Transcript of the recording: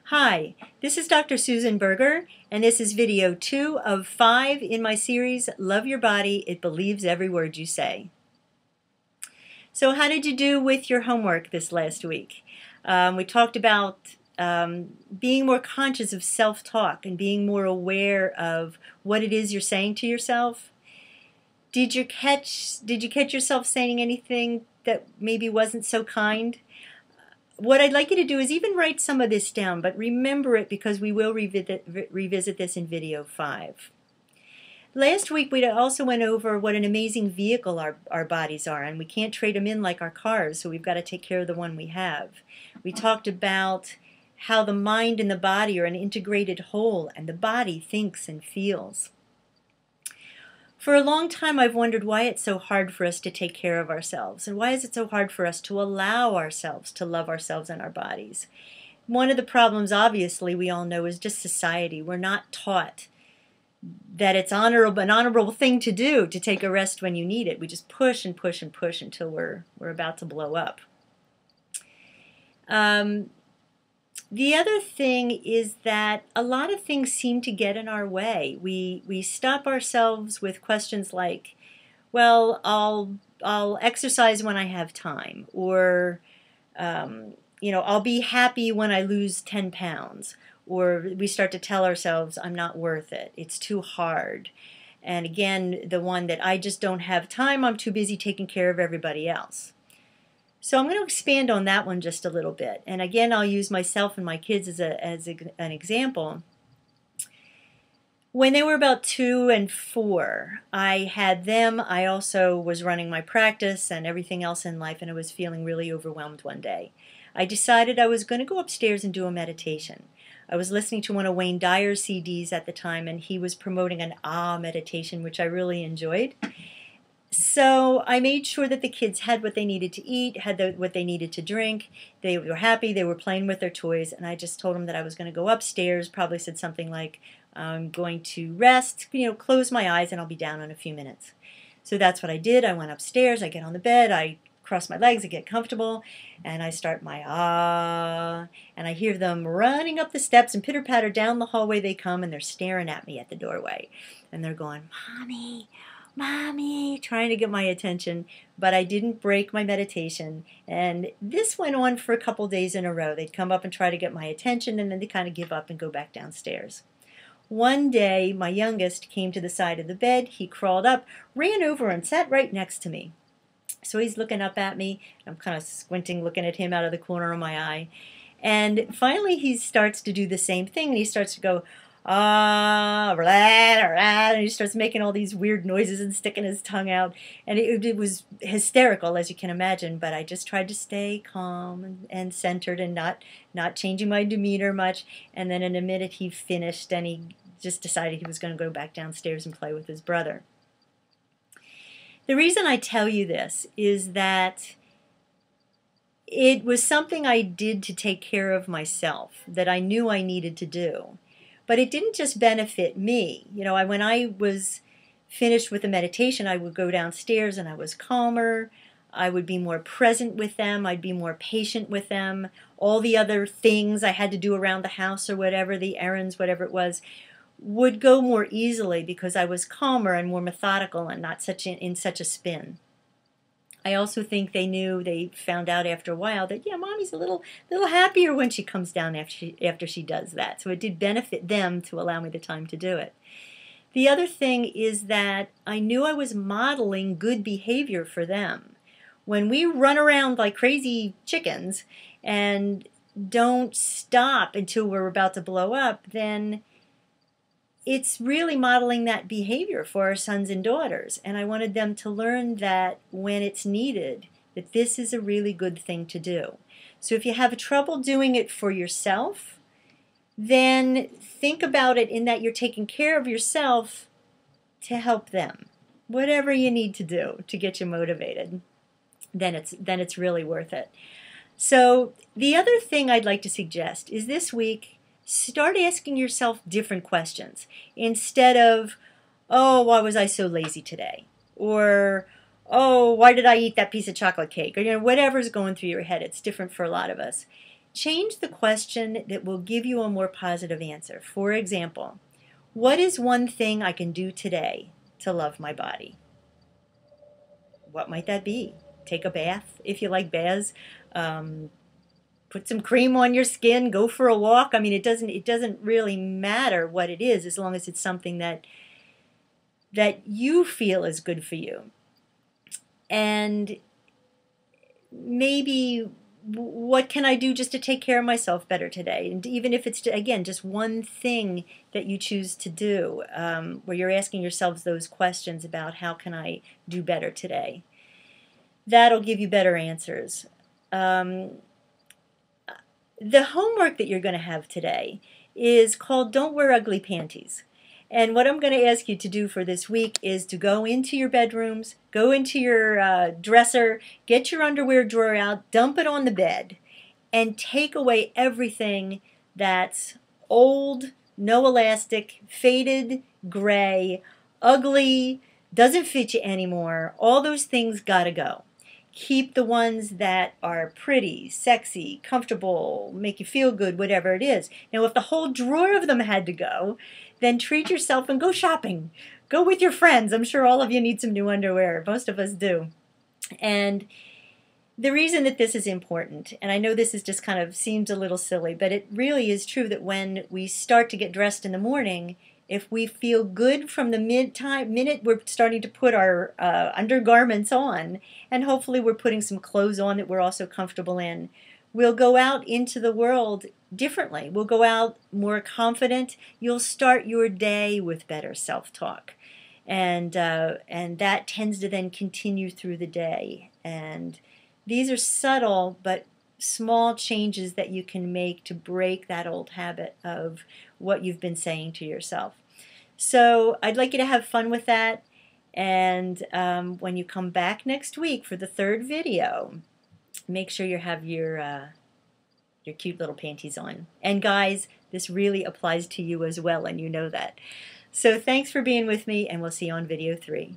Hi, this is Dr. Susan Berger, and this is video 2 of 5 in my series, Love Your Body, It Believes Every Word You Say. So how did you do with your homework this last week? We talked about being more conscious of self-talk and being more aware of what it is you're saying to yourself. Did you catch yourself saying anything that maybe wasn't so kind? What I'd like you to do is even write some of this down, but remember it because we will revisit this in video 5. Last week we also went over what an amazing vehicle our bodies are, and we can't trade them in like our cars, so we've got to take care of the one we have. We talked about how the mind and the body are an integrated whole, and the body thinks and feels. For a long time I've wondered why it's so hard for us to take care of ourselves, and why is it so hard for us to allow ourselves to love ourselves and our bodies. One of the problems, obviously, we all know is just society. We're not taught that it's an honorable thing to do to take a rest when you need it. We just push and push and push until we're about to blow up. The other thing is that a lot of things seem to get in our way. We stop ourselves with questions like, well, I'll exercise when I have time, or I'll be happy when I lose 10 pounds, or we start to tell ourselves, I'm not worth it, it's too hard. And again, the one that I just don't have time, I'm too busy taking care of everybody else. So I'm going to expand on that one just a little bit. And again, I'll use myself and my kids as an example. When they were about 2 and 4, I had them. I also was running my practice and everything else in life, and I was feeling really overwhelmed one day. I decided I was going to go upstairs and do a meditation. I was listening to one of Wayne Dyer's CDs at the time, and he was promoting an meditation, which I really enjoyed. So I made sure that the kids had what they needed to eat, had what they needed to drink. They were happy, they were playing with their toys, and I just told them that I was going to go upstairs, probably said something like, I'm going to rest, close my eyes, and I'll be down in a few minutes. So that's what I did. I went upstairs, I get on the bed, I cross my legs, I get comfortable, and I start my and I hear them running up the steps and pitter-patter down the hallway they come, and they're staring at me at the doorway. And they're going, Mommy, Mommy, trying to get my attention, but I didn't break my meditation. And this went on for a couple days in a row. They'd come up and try to get my attention, and then they'd kind of give up and go back downstairs. One day, my youngest came to the side of the bed. He crawled up, ran over, and sat right next to me. So he's looking up at me. I'm kind of squinting, looking at him out of the corner of my eye. And finally, he starts to do the same thing, and he starts to go, blah, blah, and he starts making all these weird noises and sticking his tongue out, and it was hysterical, as you can imagine. But I just tried to stay calm and centered and not changing my demeanor much. And then in a minute he finished, and he just decided he was going to go back downstairs and play with his brother. The reason I tell you this is that it was something I did to take care of myself that I knew I needed to do. But it didn't just benefit me. When I was finished with the meditation, I would go downstairs and I was calmer. I would be more present with them. I'd be more patient with them. All the other things I had to do around the house or whatever, the errands, whatever it was, would go more easily because I was calmer and more methodical and not in such a spin. I also think they found out after a while that, yeah, Mommy's a little happier when she comes down after she does that. So it did benefit them to allow me the time to do it. The other thing is that I knew I was modeling good behavior for them. When we run around like crazy chickens and don't stop until we're about to blow up, then it's really modeling that behavior for our sons and daughters. And I wanted them to learn that when it's needed, that this is a really good thing to do. So if you have trouble doing it for yourself, then think about it in that you're taking care of yourself to help them. Whatever you need to do to get you motivated, then it's really worth it. So the other thing I'd like to suggest is this week, start asking yourself different questions instead of, oh, why was I so lazy today? Or, oh, why did I eat that piece of chocolate cake? Or whatever's going through your head. It's different for a lot of us. change the question that will give you a more positive answer. For example, what is one thing I can do today to love my body? What might that be? Take a bath if you like baths. Put some cream on your skin. Go for a walk. I mean, it doesn't really matter what it is as long as it's something that you feel is good for you. And maybe what can I do just to take care of myself better today? And even if it's, again, just one thing that you choose to do, where you're asking yourselves those questions about how can I do better today, that'll give you better answers. The homework that you're going to have today is called Don't Wear Ugly Panties. And what I'm going to ask you to do for this week is to go into your bedrooms, go into your dresser, get your underwear drawer out, dump it on the bed, and take away everything that's old, no elastic, faded, gray, ugly, doesn't fit you anymore. All those things gotta go. Keep the ones that are pretty, sexy, comfortable, make you feel good, whatever it is. Now, if the whole drawer of them had to go, then treat yourself and go shopping. Go with your friends. I'm sure all of you need some new underwear. Most of us do. And the reason that this is important, and I know this is just kind of seems a little silly, but it really is true that when we start to get dressed in the morning, if we feel good from the minute we're starting to put our undergarments on, and hopefully we're putting some clothes on that we're also comfortable in, we'll go out into the world differently. We'll go out more confident. You'll start your day with better self-talk. And that tends to then continue through the day. And these are subtle but small changes that you can make to break that old habit of what you've been saying to yourself. So I'd like you to have fun with that. And when you come back next week for the third video, make sure you have your cute little panties on. And guys, this really applies to you as well, and you know that. So thanks for being with me, and we'll see you on video 3.